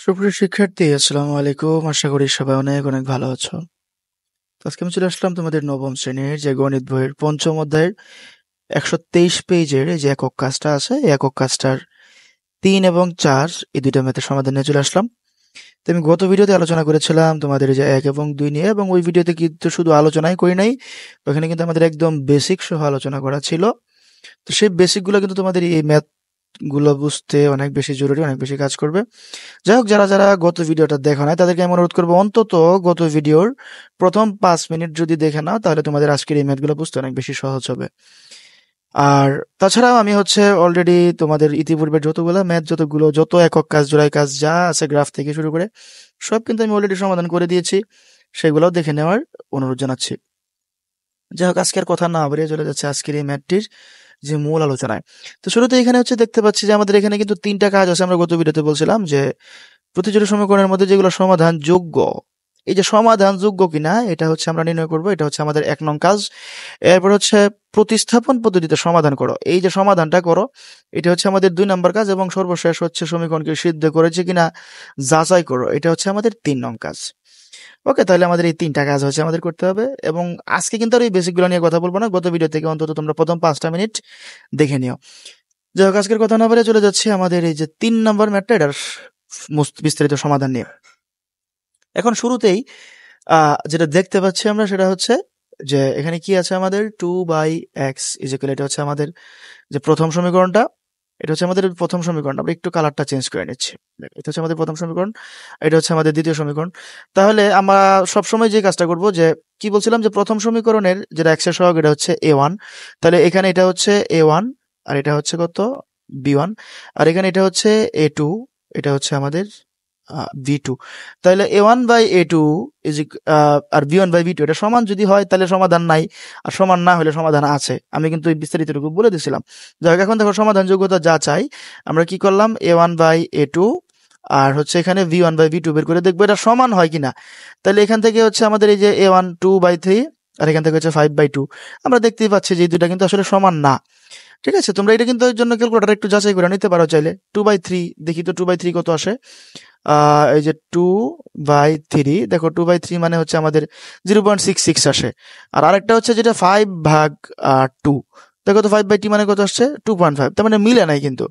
সুপ্রিয় শিক্ষার্থী, আসসালামু আলাইকুম। আশা করি সবাই অনেক অনেক ভালো আছো। তো আজকে আমি চলে আসলাম তোমাদের নবম শ্রেণীর যে গণিত বইয়ের পঞ্চম অধ্যায়ের 123 পেজের যে একক কাজটা আছে, এই একক কাজটার 3 এবং 4 এই দুইটা ম্যাথের সমাধান নিয়ে চলে আসলাম। তো আমি গত ভিডিওতে আলোচনা করেছিলাম তোমাদের যে 1 এবং 2 নিয়ে, এবং ওই ভিডিওতে কিন্তু শুধু আলোচনাই করি নাই, ওখানে কিন্তু আমাদের একদম বেসিক সহ আলোচনা করা ছিল। তো সেই বেসিকগুলো কিন্তু তোমাদের এই ম্যাথ গুলো বুঝতে অনেক বেশি জরুরি, অনেক বেশি কাজ করবে। যাই হোক, যারা যারা গত ভিডিওটা দেখো নাই তাদেরকে আমি অনুরোধ করবো অন্তত গত ভিডিওর প্রথম 5 মিনিট যদি দেখে নাও, তাহলে তোমাদের আজকের এই ম্যাথগুলো বুঝতে অনেক বেশি সহজ হবে। আর তাছাড়াও আমি অলরেডি তোমাদের ইতিপূর্বে যত একক কাজ, জোড়াই কাজ যা আছে, গ্রাফ থেকে শুরু করে সব কিন্তু আমি অলরেডি সমাধান করে দিয়েছি, সেগুলোও দেখে নেওয়ার অনুরোধ জানাচ্ছি। যাই হোক, আজকের কথা না বাড়িয়ে চলে যাচ্ছে আজকের এই ম্যাথটির যে মূল আলোচনায়। তো শুরুতে এখানে দেখতে পাচ্ছি যে আমাদের এখানে কিন্তু 3টা কাজ আছে। আমরা গত ভিডিওতে বলছিলাম যে প্রতিজোড়া সমীকরণের মধ্যে যেগুলো সমাধান যোগ্য, এই যে সমাধান যোগ্য কিনা এটা আমরা নির্ণয় করব। এটা আমাদের 1 নং কাজ। এরপর প্রতিস্থাপন পদ্ধতিতে সমাধান করো, এই যে সমাধানটা করো, এটা আমাদের 2 নম্বর কাজ। এবং সর্বশেষ সমীকরণকে সিদ্ধ করেছে কিনা যাচাই করো, এটা আমাদের 3 নং কাজ। ওকে, তাহলে আমাদের এই 3টা কাজ আমাদের করতে হবে। এবং আজকে কিন্তু আর এই বেসিকগুলো নিয়ে কথা বলবো না, গত ভিডিও থেকে অন্তত তোমরা প্রথম 5টা মিনিট দেখে নিও। যাই হোক, আজকের কথা না বলে চলে যাচ্ছি আমাদের এই যে 3 নম্বর ম্যাথটা, এটার বিস্তারিত সমাধান নিয়ে। এখন শুরুতেই যেটা দেখতে পাচ্ছি আমরা, সেটা যে এখানে কি আছে আমাদের 2/x ইকুয়াল, এটা আমাদের যে প্রথম সমীকরণটা, এটা আমাদের প্রথম সমীকরণ। আমরা একটু কালারটা চেঞ্জ করে নিচ্ছি। এটা আমাদের প্রথম সমীকরণ, এটা আমাদের দ্বিতীয় সমীকরণ। তাহলে আমরা সবসময় যে কাজটা করব, যে কি বলছিলাম, যে প্রথম সমীকরণের যেটা x এর সহগ, এটা a1। তাহলে এখানে এটা a1, আর এটা কত b1, আর এখানে এটা a2, এটা আমাদের v2। তাহলে a1/a2 আর b1/b2 এটা সমান যদি হয় তাহলে সমাধান নাই, আর সমান না হলে সমাধান আছে। আমি কিন্তু বিস্তারিতটুকু বলে দিছিলাম। যাই হোক, এখন দেখো সমাধান যোগ্যতা যা চাই, আমরা কি করলাম, a1/a2 আর এখানে v1/v2 বের করে দেখবো এটা সমান হয় কিনা। তাহলে এখান থেকে আমাদের এই যে a1 2/3, আর এখান থেকে 5/2। আমরা দেখতেই পাচ্ছি যে এই দুটা কিন্তু আসলে সমান না। ঠিক আছে, তোমরা এটা কিন্তু এর জন্য ক্যালকুলেটর একটু যাচাই করে নিতে পারো চাইলে। 2/3 দেখি তো 2/3 কত আসে। এই যে 2/3, দেখো 2/3 মানে আমাদের 0.66 আসে। আর আরেকটা যেটা 5/2, দেখো তো 5/2 মানে কত আসছে, 2.5। তার মানে মিলে নাই কিন্তু।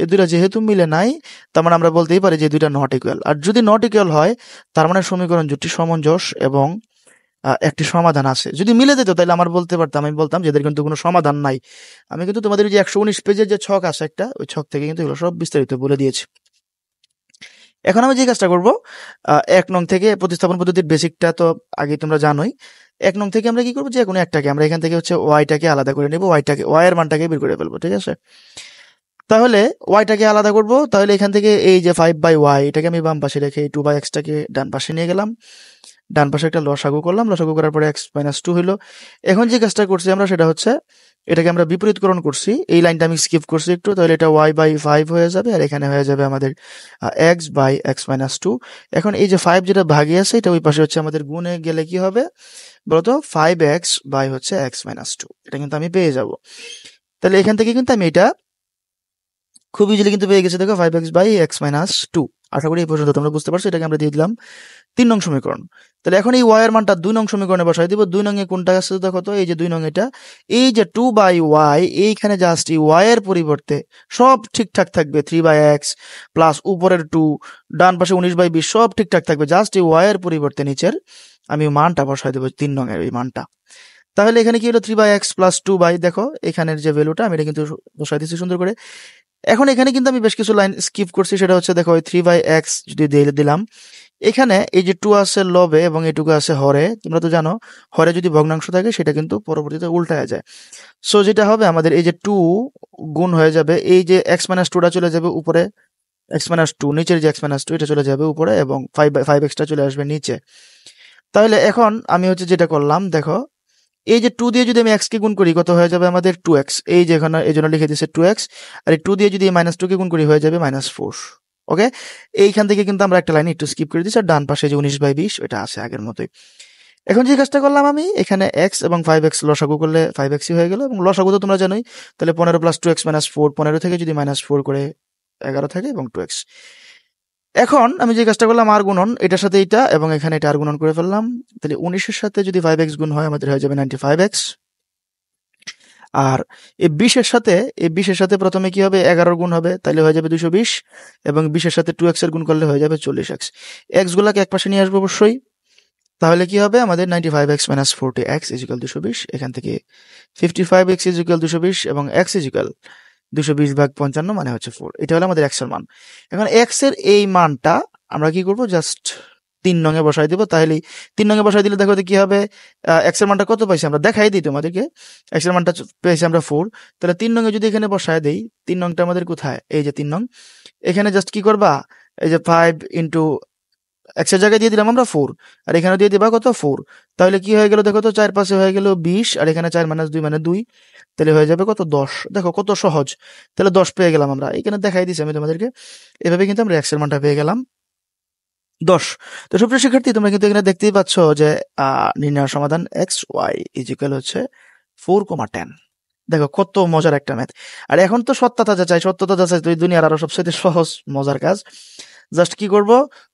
এই দুইটা যেহেতু মিলে নাই, তার মানে আমরা বলতেই পারি যে দুইটা নট ইকুয়াল। আর যদি নট ইকুয়াল হয়, তার মানে সমীকরণ জোটটি সমঞ্জস এবং একটি সমাধান আছে। যদি মিলে যেত তাহলে আমি বলতাম যে এদের কিন্তু কোনো সমাধান নাই। আমি কিন্তু তোমাদের যে 119 পেজের যে ছক আছে একটা, ওই ছক থেকে কিন্তু এগুলো সব বিস্তারিত বলে দিয়েছি। এখন আমি যে কাজটা করব, 1 নং থেকে প্রতিস্থাপন পদ্ধতির বেসিকটা তো আগে তোমরা জানোই। 1 নং থেকে আমরা কি করবো, যে কোনো একটাকে আমরা এখান থেকে ওয়াইটাকে আলাদা করে নেবো, ওয়াই এর মানটাকে বের করে ফেলবো। ঠিক আছে, তাহলে ওয়াইটাকে আলাদা করব। তাহলে এখান থেকে এই যে 5/y এটাকে আমি বাম পাশে রেখে 2/x-টাকে ডান পাশে নিয়ে গেলাম। ডান পাশে একটা লসাগু করলাম, লসাগু করার পরে x-2 হইলো। এখন যে কাজটা করছি আমরা, সেটা এটাকে আমরা বিপরীতকরণ করছি। এই লাইনটা আমি স্কিপ করছি একটু, তাহলে এটা y/5 হয়ে যাবে, আর এখানে হয়ে যাবে আমাদের x/x-2। এখন এই যে 5 যেটা ভাগে আছে, এটা ওই পাশে আমাদের গুণে গেলে কি হবে বলতো, 5x/x-2। এটা কিন্তু আমি পেয়ে যাব। তাহলে এখান থেকে কিন্তু আমি এটা খুব ইজিলি কিন্তু পেয়ে গেছি। দেখো 5x/x-2। আশা করি এই পর্যন্ত তোমরা বুঝতে পারছো। এটাকে আমরা দিয়ে দিলাম 3 নং সমীকরণ। তাহলে এখন এই y এর মানটা 2 নং সমীকরণে বসাই দিব। 2 নং এ কোনটা আছে দেখো তো, এই যে 2 নং এটা, এই যে 2/y, এইখানে জাস্ট এই y এর পরিবর্তে সব ঠিকঠাক থাকবে, 3/x প্লাস উপরের 2, ডান পাশে 19/20 সব ঠিকঠাক থাকবে। জাস্ট এই y এর পরিবর্তে নিচের আমি মানটা বসাই দেবো, 3 নং এর এই মানটা। তাহলে এখানে কি হলো, 3/x প্লাস 2/, দেখো এখানের যে ভ্যালুটা আমি এটা কিন্তু বসাই দিচ্ছি সুন্দর করে। এখন এখানে কিন্তু আমি বেশ কিছু লাইন স্কিপ করছি, সেটা দেখো ওই 3/x যদি দিলাম, এখানে এই যে 2 আছে লবে এবং এটুকু আছে হরে। তোমরা তো জানো হরে যদি ভগ্নাংশ থাকে সেটা কিন্তু পরবর্তীতে উল্টায় যায়। সো যেটা হবে, আমাদের এই যে 2 গুণ হয়ে যাবে, এই যে x-2টা চলে যাবে উপরে, x-2 নিচের যে x-2 এটা চলে যাবে উপরে, এবং 5x-টা চলে আসবে নিচে। তাহলে এখন আমি যেটা করলাম, দেখো এই যে 2 দিয়ে যদি আমি x কে গুণ করি, কত হয়ে যাবে আমাদের 2x। এই যে এখানে এই জন্য লিখে দিয়েছে 2x, আর এই 2 দিয়ে যদি -2 কে গুণ করি হয়ে যাবে -4। ওকে, এইখান থেকে কিন্তু আমরা একটা লাইন একটু স্কিপ করে দিচ্ছি, আর ডান পাশে যে 19/20 ওটা আছে আগের মতোই। এখন যে কাজটা করলাম, আমি এখানে x এবং 5x লসাগু করলে 5x হয়ে গেল, এবং লসাগু তো তোমরা জানোই। তাহলে 15 + 2x - 4, 15 থেকে যদি -4 করে 11 থাকে, এবং 2x। এখন আমি যে কাজটা করলাম আর গুণন এটার সাথে এটা এবং এখানে এটা আর গুণন করে ফেললাম, তাহলে 19-এর সাথে যদি 5x গুণ হয় আমাদের হয়ে যাবে 95x। আর এই 20-এর সাথে প্রথমে কি হবে 11 গুণ হবে, তাহলে হয়ে যাবে 220, এবং 20-এর সাথে 2x এর গুণ করলে হয়ে যাবে 40x। x গুলাকে এক পাশে নিয়ে আসবো অবশ্যই, তাহলে কি হবে আমাদের 95x - 40x = 220। এখান থেকে 55x = 220 এবং x = 220/55 মানে হচ্ছে 4। এটা হলো আমাদের x এর মান। এখন x এর এই মানটা আমরা কি করব, জাস্ট 3 নং এ বসাই দেব। তাহলে 3 নং এ বসাই দিলে দেখো কি হবে, x এর মানটা কত পাইছি আমরা দেখাই দিই তোমাদেরকে। x এর মানটা পেয়েছি আমরা 4। তাহলে 3 নং এ যদি এখানে বসায় দেই, 3 নংটা আমাদের কোথায়, এই যে 3 নং। এখানে জাস্ট কি করবা, এই যে 5 ইনটু x এর জায়গায় দিয়ে দিলাম আমরা 4, আর এখানে দিয়ে দিবা কত 4। তাহলে কি হয়ে গেল দেখো তো, 4 পাশে হয়ে গেল 20, আর এখানে 4 - 2 মানে 2, তাহলে হয়ে যাবে কত 10। দেখো কত সহজ, তাহলে 10 পেয়ে গেলাম আমরা। এখানে দেখাই দিছি আমি তোমাদেরকে, এভাবে কিন্তু আমরা x এর মানটা পেয়ে গেলাম 10। তো সুপ্রিয় শিক্ষার্থী, তোমরা কিন্তু এখানে দেখতেই পাচ্ছ যে নির্ণয় সমাধান xy = হচ্ছে 4,10। দেখো কত মজার একটা ম্যাথ। আর এখন তো সত্যতা যাচাই তো এই দুনিয়ার আরো সবচেয়ে সহজ মজার কাজ। জাস্ট কি করব,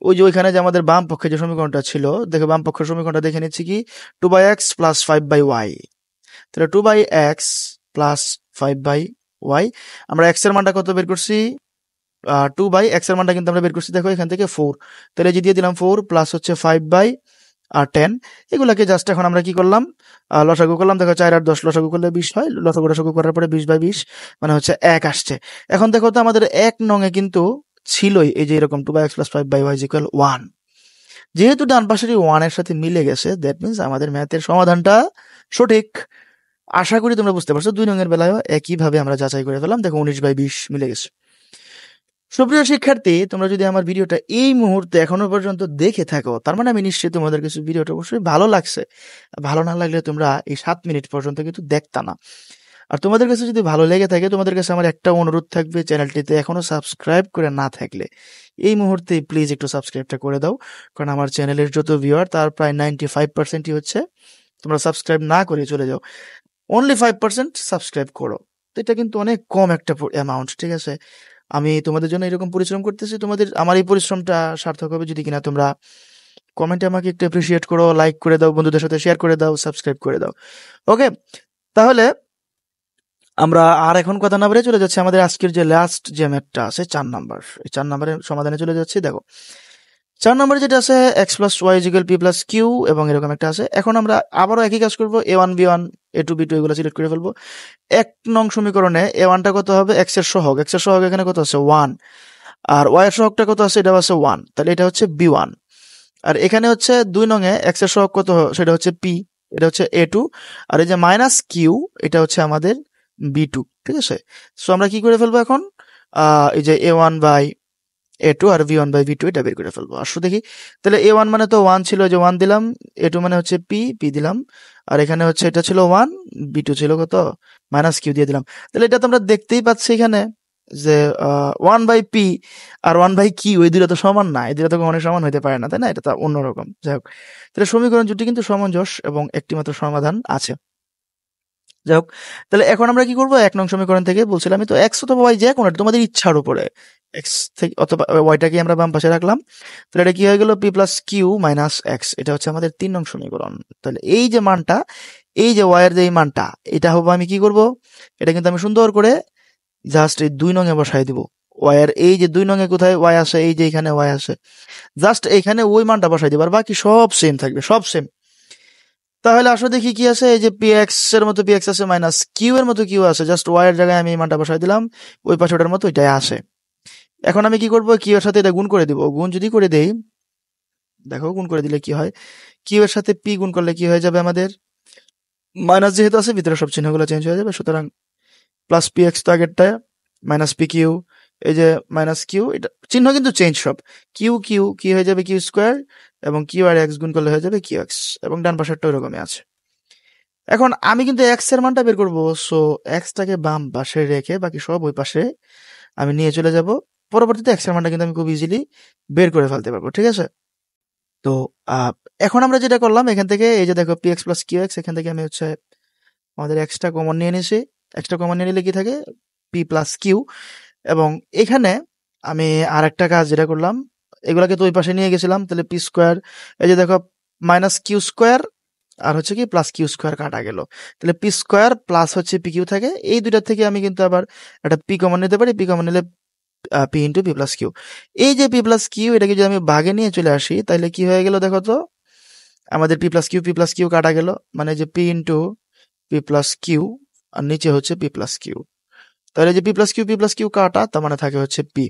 ওই যে ওইখানে যে আমাদের বাম পক্ষে যে সমীকরণটা ছিল, দেখো বাম পক্ষের সমীকরণটা দেখে নিচ্ছি কি 2/x + 5/y। তাহলে 2/x + 5/y, আমরা x এর মানটা কত বের করছি, 2/x এর মানটা কিন্তু আমরা বের করছি দেখো এখান থেকে 4। তাহলে যে দিয়ে দিলাম 4 প্লাস হচ্ছে 5/10। এগুলাকে জাস্ট এখন আমরা কি করলাম, লসাগু করলাম। দেখো 4 আর 10 লসাগু করলে 20 হয়, লসাগু করার পরে 20/20 মানে হচ্ছে 1 আসছে। এখন দেখো তো আমাদের 1 নং এ কিন্তু ছিলই এই যে এরকম 2/x + 5/y = 1। যেহেতু ডান পাশেরই 1 এর সাথে মিলে গেছে, দ্যাট মিন্স আমাদের ম্যাথের সমাধানটা সঠিক। আশা করি তোমরা বুঝতে পারছো। 2 নং এর বেলায়ও একইভাবে আমরা যাচাই করে ফেললাম, দেখো 19/20 মিলে গেছে। সুপ্রিয় শিক্ষার্থী, তোমরা যদি আমার ভিডিওটা এই মুহূর্তে এখনো পর্যন্ত দেখে থাকো, তার মানে আমি নিশ্চয়ই তোমাদের কাছে ভিডিওটা অবশ্যই ভালো লাগছে। ভালো না লাগলে তোমরা এই 7 মিনিট পর্যন্ত কিন্তু দেখতা না। আর তোমাদের কাছে যদি ভালো লেগে থাকে, তোমাদের কাছে আমার একটা অনুরোধ থাকবে, চ্যানেলটিতে এখনো সাবস্ক্রাইব করে না থাকলে এই মুহূর্তে প্লিজ একটু সাবস্ক্রাইবটা করে দাও। কারণ আমার চ্যানেলের যত ভিউয়ার তার প্রায় 95%ই হচ্ছে তোমরা সাবস্ক্রাইব না করে চলে যাও। অনলি 5% সাবস্ক্রাইব করো। তো এটা কিন্তু অনেক কম একটা অ্যামাউন্ট, ঠিক আছে? আমি তোমাদের জন্য এরকম পরিশ্রম করতেছি, তোমাদের আমার এই পরিশ্রমটা সার্থক হবে যদি কিনা তোমরা কমেন্টে আমাকে একটু অ্যাপ্রিসিয়েট করো, লাইক করে দাও, বন্ধুদের সাথে শেয়ার করে দাও, সাবস্ক্রাইব করে দাও। ওকে, তাহলে আমরা আর এখন কথা না বলে চলে যাচ্ছি আমাদের আজকের যে লাস্ট যে ম্যাথটা আছে 4 নাম্বার। এই 4 নাম্বারের সমাধানে চলে যাচ্ছি। দেখো 4 নম্বরে যেটা আছে x + y = p + q এবং এরকম একটা আছে। এখন আমরা আবারও একই কাজ করব, a1 b1 a2 b2 এগুলো সিলেক্ট করে ফেলবো। 1 নং সমীকরণে a1 টা কত হবে, x এর সহগ এখানে কত আছে 1, আর y এর সহগটা কত আছে, এটা আছে 1, তাহলে এটা হচ্ছে b1। আর এখানে হচ্ছে 2 নং এ x এর সহগ কত, সেটা হচ্ছে p, এটা হচ্ছে a2, আর এই যে -q এটা হচ্ছে আমাদের b2, ঠিক আছে? সো আমরা কি করে ফেলবো এখন, এই যে a1/a2 আর v1/v2 এটা বের করে ফেলবো। আসো দেখি, তাহলে a1 মানে তো 1 ছিল, যে 1 দিলাম, a2 মানে হচ্ছে p দিলাম, আর এখানে হচ্ছে এটা ছিল 1, b2 ছিল কত -q দিয়ে দিলাম। তাহলে এটা তো আমরা দেখতেই পাচ্ছি এখানে যে 1/p আর 1/q এই দুটো তো সমান না, এই দুটো তো কখনোই সমান হতে পারে না, তাই না? এটা তো অন্যরকম। যাই হোক, তাহলে সমীকরণ দুটি কিন্তু সমঞ্জস এবং একটি মাত্র সমাধান আছে। যাই হোক, তাহলে এখন আমরা কি করবো, 1 নং সমীকরণ থেকে বলছিলাম তো x অথবা y যে কোনো তোমাদের ইচ্ছার উপরে, x থেকে অথবা yটাকে আমরা বাম পাশে রাখলাম। তাহলে এটা কি হয়ে গেল, p + q - x, এটা হচ্ছে আমাদের 3 নং সমীকরণ। তাহলে এই যে মানটা, এই যে y এর যে এই মানটা, এটা হবে, আমি কি করব, এটা কিন্তু আমি সুন্দর করে জাস্ট এই 2 নং এ বসাই দিব। y এর এই যে 2 নং এ কোথায় y আসে, এই যে এখানে y আসে, জাস্ট এইখানে ওই মানটা বসাই দিব, আর বাকি সব সেম থাকবে, সব সেম। তাহলে আসো দেখি কি আছে, এই যে px এর মতো px আছে, -q এর মতো q আছে, জাস্ট y এর জায়গায় আমি এই মানটা বসাই দিলাম, ওই পাশে ওটার মতো এটাই আসে। এখন আমি কি করব, q এর সাথে এটা গুণ করে দিব। গুণ যদি করে দেই, দেখো গুণ করে দিলে কি হয়, q এর সাথে p গুণ করলে কি হয়ে যাবে আমাদের, মাইনাস যেহেতু আছে ভিতরে সব চিহ্নগুলো চেঞ্জ হয়ে যাবে, সুতরাং +px তো আগেরটা, -pq, এই যে -q, এটা চিহ্ন কিন্তু চেঞ্জ সব, q q কি হয়ে যাবে q স্কয়ার, এবং q আর x গুণ করলে হয়ে যাবে qx, এবং ডান পাশেরটা ওরকমই আছে। এখন আমি কিন্তু x এর মানটা বের করব, সো x টাকে বাম পাশে রেখে বাকি সব ওই পাশে আমি নিয়ে চলে যাব। পরবর্তীতে x এর মানটা কিন্তু আমি খুব ইজিলি বের করে ফেলতে পারবো, ঠিক আছে? তো এখন আমরা যেটা করলাম, এখান থেকে এই যে দেখো px + qx, এখান থেকে আমি হচ্ছে আমাদের x টা কমন নিয়ে নিয়েছি। x টা কমন নিয়ে নিলে কি থাকে, p + q, এবং এখানে আমি আরেকটা কাজ যেটা করলাম, এগুলাকে তো ওই পাশে নিয়ে গেছিলাম, তাহলে পি স্কোয়ার, এই যে দেখো মাইনাস কিউ স্কোয়ার আর হচ্ছে কি প্লাস কিউ স্কোয়ার কাটা গেল, তাহলে পি স্কোয়ার প্লাস হচ্ছে পি কিউ থাকে। এই দুইটার থেকে আমি কিন্তু আবার একটা পি কমন নিতে পারি, পি কমন নিলে P into P plus Q. এই যে পি প্লাস কিউ, এটাকে যদি আমি ভাগে নিয়ে চলে আসি, তাহলে কি হয়ে গেল দেখো তো, আমাদের পি প্লাস কিউ কাটা গেল, মানে যে P into P plus Q আর নিচে হচ্ছে পি প্লাস কিউ। তাহলে যে পি প্লাস কিউ কাটা, তার মানে থাকে হচ্ছে পি।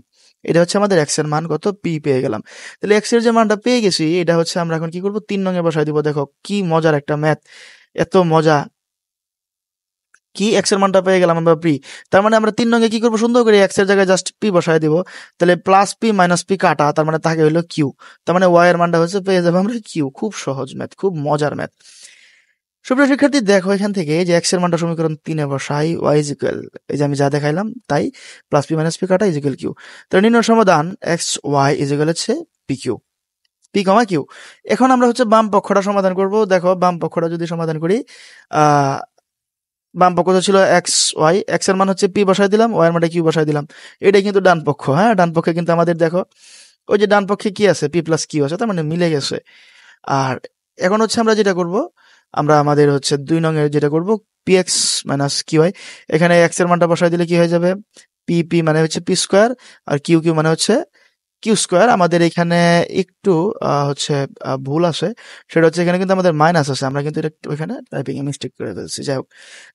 এটা হচ্ছে আমাদের এক্স এর মান কত, পি পেয়ে গেলাম। তাহলে এক্স এর যে মানটা পেয়ে গেছি, এটা হচ্ছে আমরা এখন কি করবো, 3 নঙে বসাই দিব। দেখো কি মজার একটা ম্যাথ, এত মজা। কি এক্স এর মানটা পেয়ে গেলাম আমরা পি, তার মানে আমরা 3 নঙে কি করবো, সুন্দর করে এক্স এর জায়গায় জাস্ট পি বসাই দিব। তাহলে প্লাস পি মাইনাস পি কাটা, তার মানে থাকে হলো কিউ, তার মানে ওয়াই এর মানটা হচ্ছে পেয়ে যাবো আমরা কিউ। খুব সহজ ম্যাথ, খুব মজার ম্যাথ। সুপ্রিয় শিক্ষার্থী, দেখো এখান থেকে যে এক্স এর মানটা সমীকরণ 3 বসাই, ওয়াই ইজ ইকুয়াল, এই যে আমি যা দেখাইলাম তাই, প্লাস পি মাইনাস পি কাটা ইজ ইকুয়াল কিউ। তাহলে নির্ণয় সমাধান এক্স ওয়াই ইজ ইকুয়াল হচ্ছে পি কিউ, পি কমা কিউ। এখন আমরা হচ্ছে বাম পক্ষটা সমাধান করব। দেখো বাম পক্ষটা যদি সমাধান করি, বাম পক্ষ তো ছিল এক্স ওয়াই, এক্স এর মান হচ্ছে পি বসাই দিলাম, ওয়াই এর মানটা কিউ বসাই দিলাম। এটাই কিন্তু ডান পক্ষ। হ্যাঁ, ডান পক্ষে কিন্তু আমাদের দেখো ওই যে ডান পক্ষে কি আছে, পি প্লাস কিউ আছে, তার মানে মিলে গেছে। আর এখন হচ্ছে আমরা যেটা করব, আমরা আমাদের হচ্ছে 2 নঙের যেটা করব, P X minus Q Y, এখানে এক্স এর মানটা বসাই দিলে কি হয়ে যাবে, পি পি মানে হচ্ছে পি স্কোয়ার, আর কিউ কিউ মানে হচ্ছে কিউ স্কোয়ার। আমাদের এখানে একটু হচ্ছে ভুল আছে, সেটা হচ্ছে এখানে কিন্তু আমাদের মাইনাস আছে, আমরা কিন্তু এটা ওইখানে টাইপিং এ মিস্টেক করে ফেলছি। যাই হোক,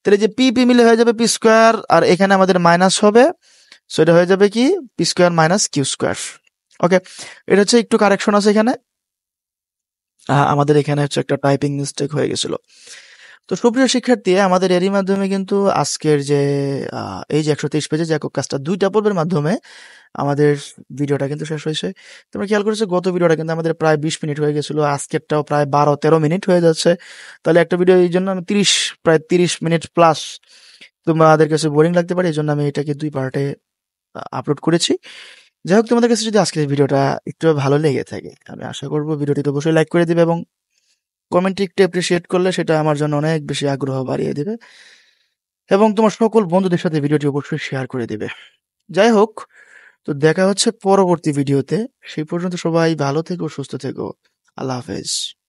তাহলে যে পি পি মিলে হয়ে যাবে পি স্কোয়ার, আর এখানে আমাদের মাইনাস হবে, সো এটা হয়ে যাবে কি P square minus Q square. Okay, এটা হচ্ছে একটু কারেকশন আছে এখানে, আমাদের এখানে হচ্ছে একটা টাইপিং মিস্টেক হয়ে গেছিল। তো সুপ্রিয় শিক্ষার্থী, আমাদের এরই মাধ্যমে কিন্তু আজকের যে এই যে 123 পেজে যে একক কাজটা 2টা পর্বের মাধ্যমে আমাদের ভিডিওটা কিন্তু শেষ হয়েছে। তোমরা খেয়াল করেছো গত ভিডিওটা কিন্তু আমাদের প্রায় 20 মিনিট হয়ে গেছিল, আজকেরটাও প্রায় 12-13 মিনিট হয়ে যাচ্ছে। তাহলে একটা ভিডিও এই জন্য আমি প্রায় 30 মিনিট প্লাস তোমাদের কাছে বোরিং লাগতে পারে, এই জন্য আমি এটাকে 2 পার্টে আপলোড করেছি। যাই হোক, তোমাদের কাছে যদি আজকের ভিডিওটা একটু ভালো লেগে থাকে, আমি আশা করবো ভিডিওটি তো অবশ্যই লাইক করে দিবে এবং কমেন্টে একটু অ্যাপ্রিসিয়েট করলে সেটা আমার জন্য অনেক বেশি আগ্রহ বাড়িয়ে দেবে, এবং তোমার সকল বন্ধুদের সাথে ভিডিওটি অবশ্যই শেয়ার করে দিবে। যাই হোক, তো দেখা হচ্ছে পরবর্তী ভিডিওতে। সেই পর্যন্ত সবাই ভালো থেকো, সুস্থ থেকো। আল্লাহ হাফেজ।